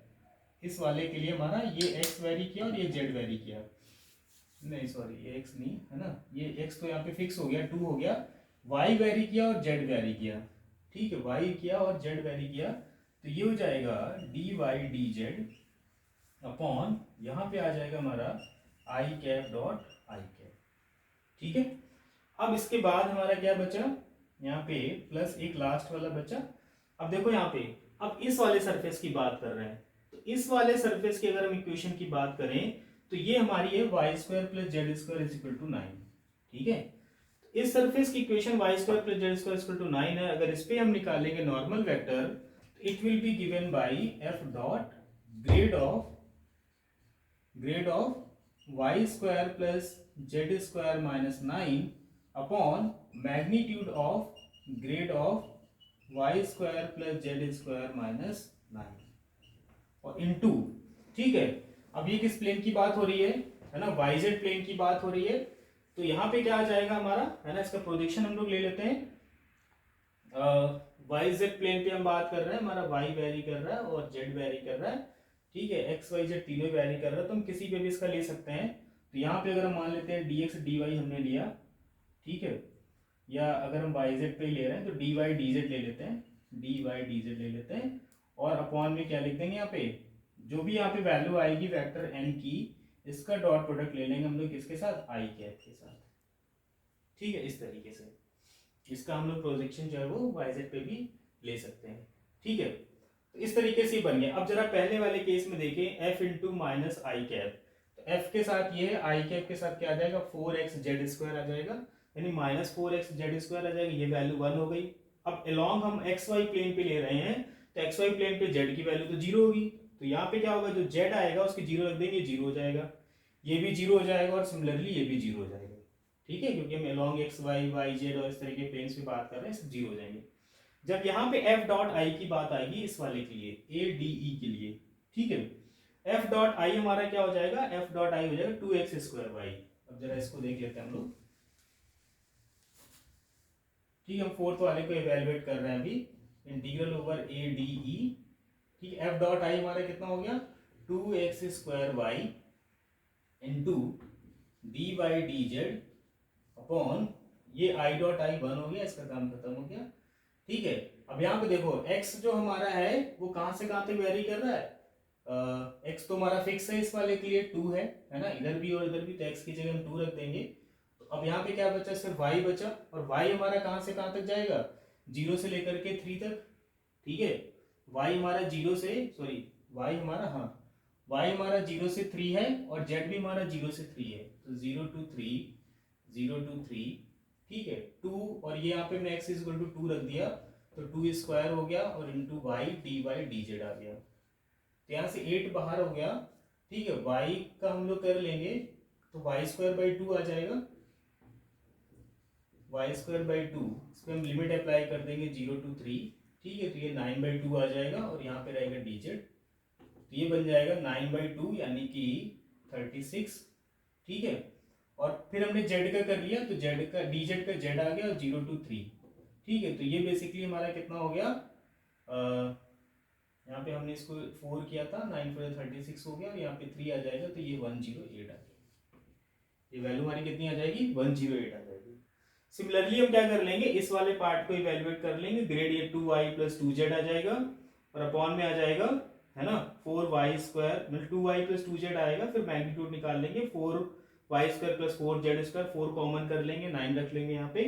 इस वाले के लिए हमारा ये एक्स वेरी किया और ये जेड वेरी किया, नहीं सॉरी ये एक्स नहीं है ना, ये एक्स तो यहाँ पे फिक्स हो गया, 2 हो गया, वाई वेरी किया और जेड वेरी किया। ठीक है, वाई किया और जेड वेरी किया, तो ये हो जाएगा d y d z upon, यहाँ पे आ जाएगा हमारा i cap dot i cap. ठीक है, अब इसके बाद हमारा क्या बचा, यहाँ पे प्लस एक लास्ट वाला बचा। अब देखो यहाँ पे, अब इस वाले सरफेस की बात कर रहे हैं, तो इस वाले सरफेस की अगर हम इक्वेशन की बात करें तो ये हमारी है y square plus Z square is equal to 9। ठीक है, तो इस सरफेस की equation y square plus Z square equal to 9 है। अगर इस पे हम निकालेंगे नॉर्मल वेक्टर, तो it will be given by F dot grad of y square plus Z square minus 9 upon magnitude of grad of y square plus Z square minus 9 और into. ठीक है, अब ये किस प्लेन की बात हो रही है ना, वाईजेड प्लेन की बात हो रही है। तो यहाँ पे क्या आ जाएगा हमारा, है ना, इसका प्रोजेक्शन हम लोग ले लेते हैं। वाईजेड प्लेन पे हम बात कर रहे हैं, हमारा वाई वेरी कर रहा है और जेड वेरी कर रहा है। ठीक है, एक्स वाई जेड तीनों वेरी कर रहा है, तो हम किसी पे भी इसका ले सकते हैं। तो यहाँ पे अगर हम मान लेते हैं डी एक्स डी वाई हमने लिया, ठीक है, या अगर हम वाई जेड पे ही ले रहे हैं तो डी वाई डी जेड ले लेते हैं, डी वाई डी जेड ले लेते हैं, और अपॉन में क्या लिख देंगे, यहाँ पे जो भी यहाँ पे वैल्यू आएगी वेक्टर एन की, इसका डॉट प्रोडक्ट ले लेंगे हम लोग किसके साथ, आई कैप के साथ। ठीक है, इस तरीके से। इसका हम लोग प्रोजेक्शन जो है वो वाई जेड पे भी ले सकते हैं। ठीक है, तो इस तरीके से बन गया। अब जरा पहले वाले केस में देखें, F into minus i cap, तो एफ के साथ ये है, आई कैप के साथ क्या आ जाएगा, 4x z² आ जाएगा, यानी -4x z² आ जाएगा, ये वैल्यू 1 हो गई। अब अलोंग हम एक्स वाई प्लेन पे ले रहे हैं, तो एक्स वाई प्लेन पे जेड की वैल्यू तो 0 होगी, तो यहाँ पे क्या होगा, जो जेड आएगा उसकी 0 रख देंगे, 0 हो जाएगा, ये भी 0 हो जाएगा, और सिमिलरली ये भी 0 हो जाएगा। ठीक है, क्योंकि हम along x y y z और इस तरह के प्लेन्स पे बात कर रहे हैं, सब 0 हो जाएंगे। जब यहाँ पे एफ डॉट आई की बात आएगी इस वाले के लिए, ए डी ई के लिए, ठीक है, एफ डॉट आई हमारा क्या हो जाएगा, एफ डॉट आई हो जाएगा 2x² वाई। अब जरा इसको देख लेते हैं हम लोग। ठीक है, हम फोर्थ वाले को इवेलुएट कर रहे हैं अभी, integral over A D E. ठीक है, एफ डॉट आई हमारा कितना हो गया, 2x² y into D y d z upon, ये आई डॉट आई 1 हो गया, इसका काम खत्म हो गया। ठीक है, अब यहाँ पे देखो x जो हमारा है वो कहां से कहां तक वेरी कर रहा है, x तो हमारा फिक्स है, इस वाले के लिए 2 है ना, इधर भी और इधर भी, तो x की जगह हम 2 रख देंगे। तो अब यहाँ पे क्या बचा, सिर्फ y बचा, और y हमारा कहां से कहां तक जाएगा, 0 से लेकर के 3 तक। ठीक है, y हमारा 0 से, सॉरी y हमारा, हाँ y हमारा 0 से 3 है, और z भी हमारा 0 से 3 है, तो 0 to 3, 0 to 3। ठीक है, 2, और ये यहाँ पे मैं x इक्वल टू 2 रख दिया, तो 2² हो गया, और into y d y d z आ गया, तो यहाँ से 8 बाहर हो गया। ठीक है, y का हम लोग कर लेंगे, तो y²/2 आ जाएगा, y²/2, इसको हम लिमिट अप्लाई कर देंगे 0 to 3। ठीक है, तो ये 9/2 आ जाएगा, और यहाँ पे रहेगा डी जेड, तो ये बन जाएगा 9/2 यानी कि 36। ठीक है, और फिर हमने z का कर लिया, तो z का डी जेड का z आ गया 0 to 3। ठीक है, तो ये बेसिकली हमारा कितना हो गया, यहाँ पे हमने इसको 4 किया था, 9 4 36 हो गया, और यहाँ पे 3 आ जाएगा, तो ये 108 आ जाएगा, ये वैल्यू हमारी कितनी आ जाएगी, 108 आ जाएगी। सिमिलरली हम क्या कर लेंगे, इस वाले पार्ट को इवेलुएट कर लेंगे, ग्रेड ये 2y + 2z आ जाएगा, और अपॉन में आ जाएगा, है ना, 4y² मतलब 2y + 2z आएगा, फिर मैग्नीट्यूड निकाल लेंगे, 4y² + 4z², 4 कॉमन कर लेंगे, 9 रख लेंगे यहाँ पे।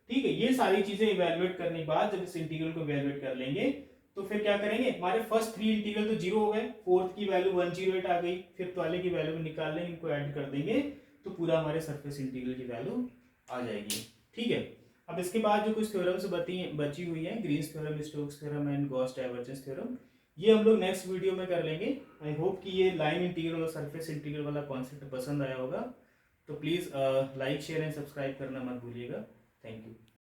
ठीक है, ये सारी चीजें इवेलुएट करने के बाद जब इस इंटीग्रल को इवेलुएट कर लेंगे, तो फिर क्या करेंगे, हमारे फर्स्ट 3 इंटीग्रल तो 0 हो गए, फोर्थ की वैल्यू 108 आ गई, फिफ्थ वाले की वैल्यू निकाल लेंगे, इनको ऐड कर देंगे, तो पूरा हमारे सरफेस इंटीग्रल की वैल्यू आ जाएगी। ठीक है, अब इसके बाद जो कुछ थ्योरम्स बची हुई है, Green's theorem, Stokes theorem and Gauss divergence theorem, ये हम लोग नेक्स्ट वीडियो में कर लेंगे। आई होप कि ये लाइन इंटीग्रल और सरफेस इंटीग्रल वाला कॉन्सेप्ट पसंद आया होगा, तो please like share and subscribe करना मत भूलिएगा। Thank you.